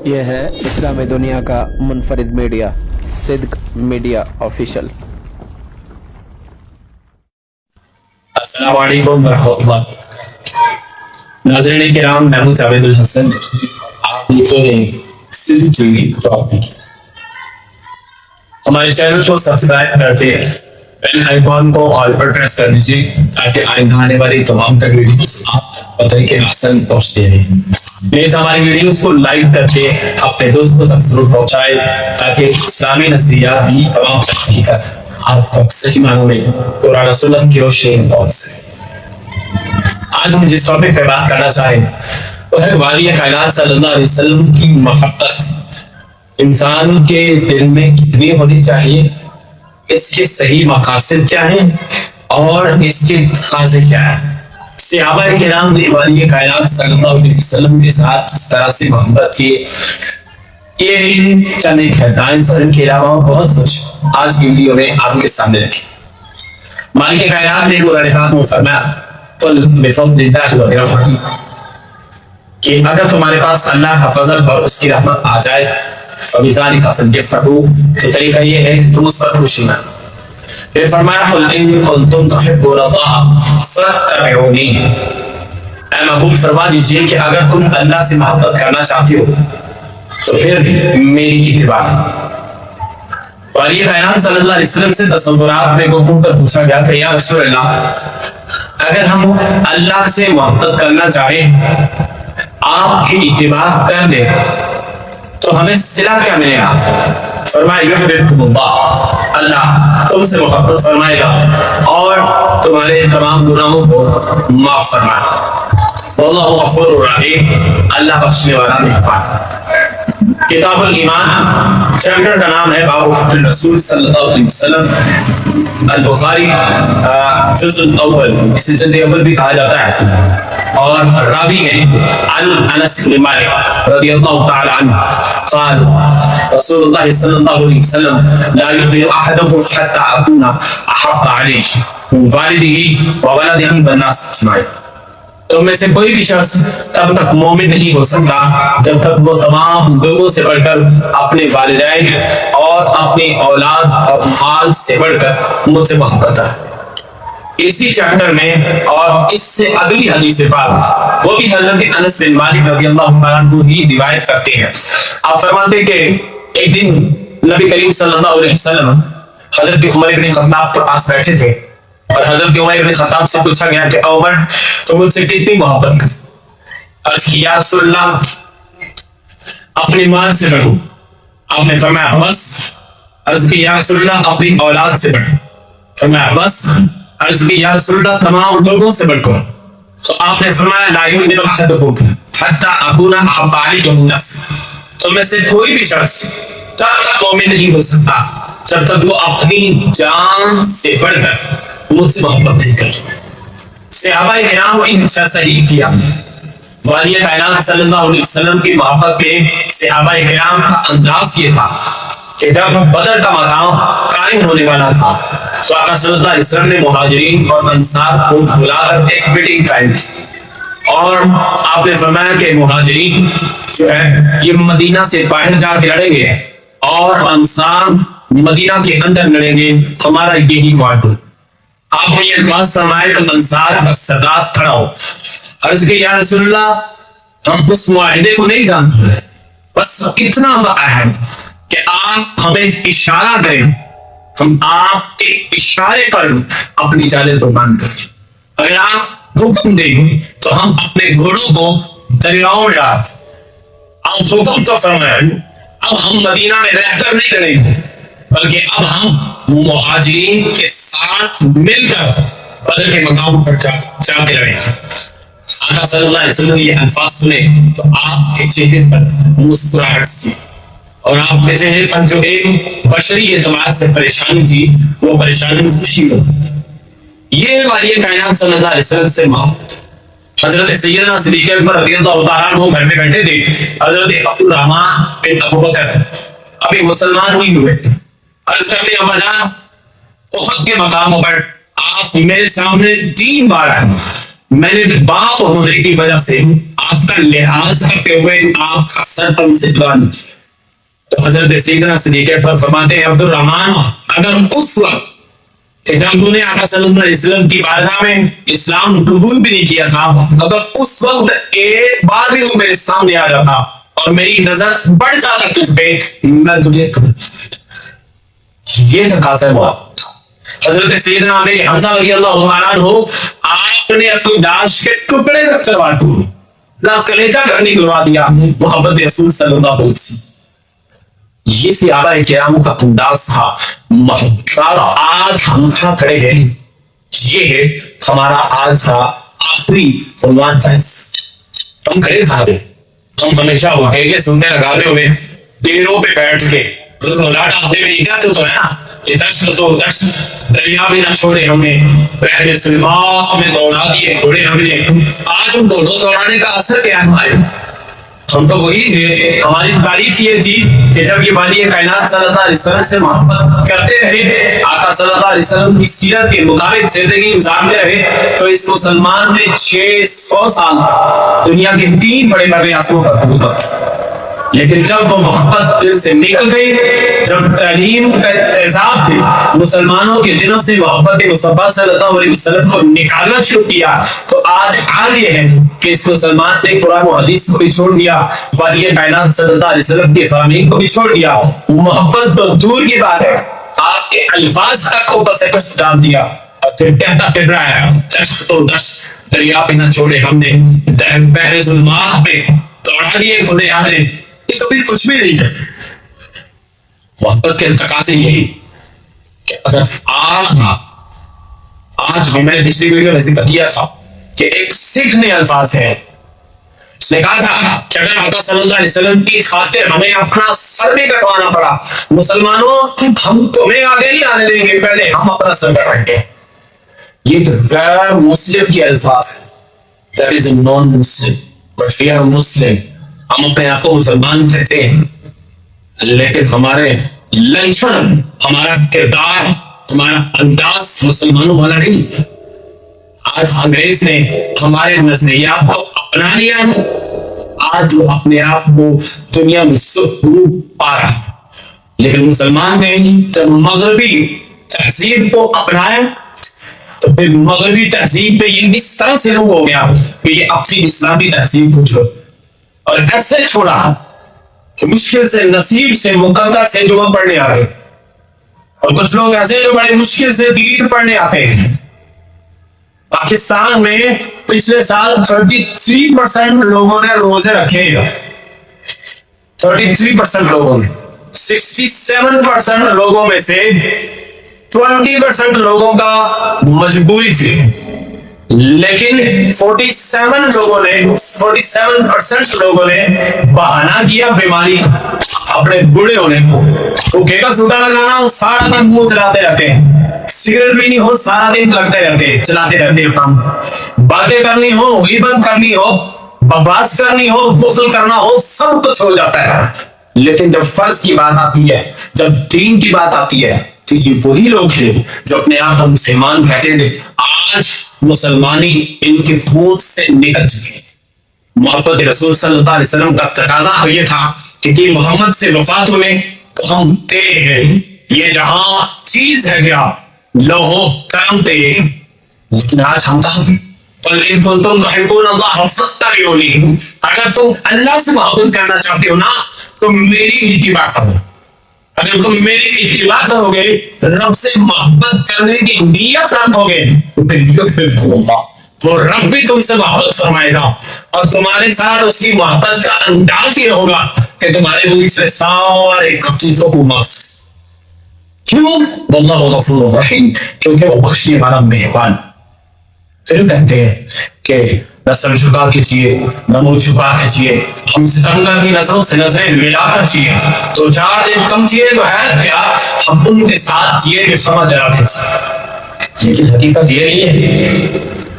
یہ ہے اسلامی دنیا کا منفرد میڈیا صدق میڈیا آفیشل۔ السلام علیکم ورحمۃ اللہ۔ ناظرین کرام، میں ہوں جاوید الحسن، آپ دیکھ رہے ہیں صدق ٹی وی ٹاپک۔ ہمارے چینل کو سبسکرائب کرتے ہیں، بیل آئیکن کو آل پر پریس کر دیجیے تاکہ آئندہ آنے والی تمام تک ویڈیوز آپ بطریق احسن پہنچتے رہیں۔ پلیز ہماری ویڈیوز کو لائک کر کے اپنے دوستوں تک ضرور پہنچائے تاکہ اسلامی نظریات کی تمام حقیقت آپ تک صحیح معنوں میں قرآن و سنت کی روشنی میں پہنچ سکے۔ آج ہم جس ٹاپک پہ بات کرنا چاہیں وہ ہے والی کائنات صلی اللہ علیہ وسلم کی محبت انسان کے دل میں کتنی ہونی چاہیے، اس کے صحیح مقاصد کیا ہیں اور اس کے تقاضے کیا ہیں۔ صحابہ کرام نے والی کائنات صلی اللہ علیہ وسلم کے ساتھ اس طرح سے محبت کی، یہ چند ایک ہدایت سے ان کے علاوہ بہت کچھ آج کی ویڈیو میں آپ کے سامنے رکھیں۔ مالک کائنات نے قرآن پاک میں فرمایا قل بفضل اللہ وبرحمتہ کہ اگر تمہارے پاس اللہ کا فضل اور اس کی رحمت آ جائے فبذلک فلیفرحوا، تو طریقہ یہ ہے کہ تم اس پر خوشی مناؤ۔ پھر فرمایا قل ان کنتم تحبون اللہ فاتبعونی، اے محبوب فرما دیجئے کہ اگر تم اللہ سے محبت کرنا چاہتے ہو تو پھر میری اتباع کرو۔ والی کائنات صلی اللہ علیہ وسلم سے تصورات میں گفتگو کر پوچھا گیا کہ یا رسول اللہ، اگر ہم اللہ سے محبت کرنا چاہیں، آپ کی اتباع کر لیں تو ہمیں صلہ کیا ملے گا؟ فرمایا یحببکم اللہ، اللہ تم سے محبت فرمائے گا اور تمہارے تمام گناہوں کو معاف فرمائے گا۔ واللہ غفور الرحیم، اللہ بخشنے والا مہربان۔ کتاب الایمان چیپٹر کا نام ہے باب حق الرسول صلی اللہ علیہ وسلم، البخاری جزء الاول، اسے جلد اول بھی کہا جاتا ہے، اور راوی ہیں عن انس بن مالک رضی اللہ تعالی عنہ قال رسول اللہ صلی اللہ علیہ وسلم لا يؤمن احدكم حتى اكون احب عليه من والده وولده والناس اجمعين، تو میں سے کوئی بھی شخص تب تک مومن نہیں ہو سکتا جب تک وہ تمام لوگوں سے بڑھ کر اپنے والدین اور اپنی اولاد اور مال سے بڑھ کر مجھ سے محبت ہے۔ اسی چیپٹر میں اور اس سے اگلی حدیث پاک وہ بھی حضرت انس بن مالک رضی اللہ عنہ عنہ ہی روایت کرتے ہیں۔ آپ فرماتے ہیں کہ ایک دن نبی کریم صلی اللہ علیہ وسلم حضرت عمر بن خطاب کے پاس بیٹھے تھے اور حضرت عمر بن خطاب سے پوچھا گیا کہ عمر تو مجھ سے کتنی محبت کرتے؟ عرض کی یا رسول اللہ اپنی مال سے بڑھو، آپ نے فرمایا بس۔ عرض کی یا رسول اللہ اپنی اولاد سے بڑھو، فرمایا بس۔ عرض کی یا رسول اللہ تمام لوگوں سے بڑھ کر، تو آپ نے فرمایا لا یؤمن احدکم حتی اکون احب علیکم من نفسہ، تو میں سے کوئی بھی شخص تب تک مومن نہیں ہو سکتا جب تک وہ اپنی جان سے بڑھ کر مجھ سے محبت نہیں کرتے۔ صحابہ کرام ان سے صحیح کیا۔ والی کائنات صلی اللہ علیہ وسلم کی محبت میں صحابہ کرام کا انداز یہ تھا کہ جب بدر کا مقام قائم ہونے والا تھا تو آقا صلی اللہ علیہ وسلم نے مہاجرین اور انصار کو بلا کر ایک میٹنگ قائم کی، اور آپ نے فرمایا کہ مہاجرین جو ہے یہ مدینہ سے باہر جا کے لڑیں گے اور انصار مدینہ کے اندر لڑیں گے، ہمارا یہی معاہدہ۔ آپ نے یہ الفاظ فرمائے تو انصار کا سردار کھڑا ہو، عرض کہ یا رسول اللہ ہم اس معاہدے کو نہیں جانتے، بس اتنا ہے کہ آپ ہمیں اشارہ کریں، ہم آپ کے اشارے پر اپنی جانب قربان کریں، اگر آپ حکم دیں تو ہم اپنے گھوڑوں کو دریاؤں میں ڈال، آپ حکم تو فرمائیں، اب ہم مدینہ میں رہ کر نہیں لڑیں گے بلکہ اب ہم مہاجرین کے ساتھ مل کر بدر کے مقام پر جا کے لڑیں گے۔ آقا صلی اللہ علیہ وسلم یہ الفاظ سنے تو آپ کے چہرے پر مسکراہٹ سی، اور آپ کے چہرے پر جو ایک بشری اعتبار سے پریشانی تھی وہ پریشانی خوشی ہو۔ یہ والی کائنات صلی اللہ علیہ وسلم سے محبت۔ حضرت سیدنا صدیق اکبر رضی اللہ تعالیٰ عنہ گھر میں بیٹھے تھے، حضرت عبد الرحمن بن ابو بکر ابھی مسلمان ہوئے تھے، عرض کرتے ہیں ابا جان احد کے مقام پر آپ میرے سامنے 3 بار آئے، میں نے باپ ہونے کی وجہ سے آپ کا لحاظ کرتے ہوئے آپ کا سر تم سے دعا نہیں کیا۔ تو حضرت سیدنا صدیق اکبر فرماتے ہیں عبد الرحمن، اگر اس وقت کہ جب تو نے آقا صلی اللہ علیہ وسلم کی بارگاہ میں اسلام قبول بھی نہیں کیا تھا، اگر اس وقت ایک بار بھی تو میرے سامنے آ جاتا اور میری نظر بڑھ جاتا تجھ پہ، میں تجھے یہ تقاضا ہوا۔ حضرت سیدنا امیر حمزہ رضی اللہ عنہ عنہ آپ نے اپنی لاش کے ٹکڑے کروا دیا، کلیجہ نکلوا دیا محمد رسول صلی اللہ علیہ وسلم۔ یہ صحابہ کرام کا انداز تھا محبت۔ آج ہم کہاں کھڑے ہیں، یہ ہے ہمارا آج کا آخری عنوان کا حصہ۔ ہم کھڑے کھا رہے، ہم ہمیشہ واقعے سننے لگاتے ہوئے دیروں پہ بیٹھ کے ڈالتے ہوئے کیا تو ہے نا، یہ دشت تو دشت دریا بھی نہ چھوڑے ہم نے، بحر سلما میں دوڑا دیے گھوڑے ہم نے۔ آج ان گھوڑوں دوڑانے کا اثر کیا ہے ہمارے؟ ہم تو وہی تھے، ہماری تعریف یہ تھی کہ جب یہ والی کائنات صلی اللہ علیہ وسلم سے محبت کرتے رہے، آقا صلی اللہ علیہ وسلم کی سیرت کے مطابق زندگی گزارتے رہے، تو اس مسلمان نے 600 سال دنیا کے 3 بڑے بڑے آسموں پر قبول کر۔ لیکن جب وہ محبت دل سے نکل گئی، جب تعلیم کا تیزاب نے مسلمانوں کے دلوں سے محبت مصطفیٰ صلی اللہ علیہ وسلم کو نکالنا شروع کیا، تو آج حال یہ ہے کہ اس مسلمان نے قرآن و حدیث کو بھی چھوڑ دیا، والی کائنات صلی اللہ علیہ وسلم کے فرامین کو بھی چھوڑ دیا۔ محبت تو دور کی بات ہے، آپ کے الفاظ تک کو بس کچھ ڈال دیا، اور پھر کہتا پھر رہا ہے دشت تو دشت دریا بھی نہ چھوڑے ہم نے، بحر ظلمات میں دوڑا دیے گھوڑے ہم نے۔ یہ تو بھی کچھ بھی نہیں ہے۔ محبت کے تقاضے یہی کہ اگر آج میں نے پچھلی ویڈیو میں ذکر کیا تھا کہ ایک سکھ نے الفاظ ہے، اس نے کہا تھا کہ اگر آقا صلی اللہ علیہ وسلم کی خاطر ہمیں اپنا سر بھی کٹوانا پڑا، مسلمانوں ہم تمہیں آگے نہیں آنے دیں گے، پہلے ہم اپنا سر کٹوائیں گے۔ یہ غیر مسلم کے الفاظ ہیں، that is a non-Muslim but we are Muslim۔ ہم اپنے آپ کو مسلمان کہتے ہیں، لیکن ہمارے لنچن، ہمارا کردار، ہمارا انداز مسلمانوں والا نہیں۔ آج انگریز نے ہمارے نظریات کو اپنا لیا، آج وہ اپنے آپ کو دنیا میں سرخرو پا رہا ہے، لیکن مسلمان نے جب مغربی تہذیب کو اپنایا تو پھر مغربی تہذیب پہ یہ اس طرح سے روح ہو گیا کہ یہ اپنی اسلامی تہذیب کو چھوڑ اور ایسے چھوڑا کہ مشکل سے نصیب سے مقدس سے جمعہ پڑھنے آ رہے، اور کچھ لوگ ایسے جو بڑے مشکل سے دید پڑھنے آتے ہیں۔ پاکستان میں پچھلے سال 33% لوگوں نے روزے رکھے ہیں، 33% لوگوں نے، 67% لوگوں میں سے 20% لوگوں کا مجبوری تھی، لیکن 47% لوگوں نے بہانہ کیا بیماری اپنے بوڑھے ہونے کو۔ بھوکے کا سوٹا لگانا ہو، سارا دن منہ چلاتے رہتے ہیں، سگریٹ بھی نہیں ہو، سارا دن لگتے رہتے ہیں، چلاتے رہتے ہیں کام، باتیں کرنی ہو، غیبت کرنی ہو، بکواس کرنی ہو، غسل کرنا ہو، سب کچھ ہو جاتا ہے۔ لیکن جب فرض کی بات آتی ہے، جب دین کی بات آتی ہے، تو یہ وہی لوگ ہیں جو اپنے آپ کو مسلمان کہتے ہیں، آج مسلمانی ان کے خون سے نکل چکے۔ محبت رسول صلی اللہ علیہ وسلم کا تقاضا یہ تھا کہ محمد سے وفات ہونے تو ہم تیرے ہیں، یہ جہاں چیز ہے گیا لوہو کرم تیرے، لیکن آج ہم کہاں ہیں؟ قُلْ إِن كُنتُمْ تُحِبُّونَ اللَّهَ فَاتَّبِعُونِي، اگر تم اللہ سے محبت کرنا چاہتے ہو نا تو میری اتباع کرو۔ اگر تم میری اتباع کرو گے، رب سے محبت کرنے کی نیت رکھو گے، تو پھر یحببکم اللہ، وہ رب بھی تم سے محبت فرمائے گا، اور تمہارے ساتھ اس کی محبت کا انداز یہ ہوگا کہ تمہارے منہ سے سارے گفتگو کو معاف۔ کیوں؟ واللہ غفور رحیم، کیونکہ وہ بخشنے والا مہربان۔ پھر کہتے ہیں کہ نہ سر جھکا کیجیے، نہ منہ چھپا کیجیے، ہم ستمگر کی نظروں سے نظریں ملا کر جیے، تو 4 دن کم جیے تو ہے کیا، ہم ان کے ساتھ جیے جو سما جلا کیجیے۔ لیکن حقیقت یہ نہیں ہے،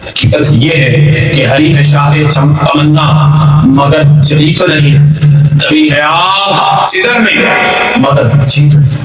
حقیقت یہ ہے کہ ہری ہے شاہ تمنا مگر جلی تو نہیں، دبی ہے آگ جگر میں مگر جیت نہیں۔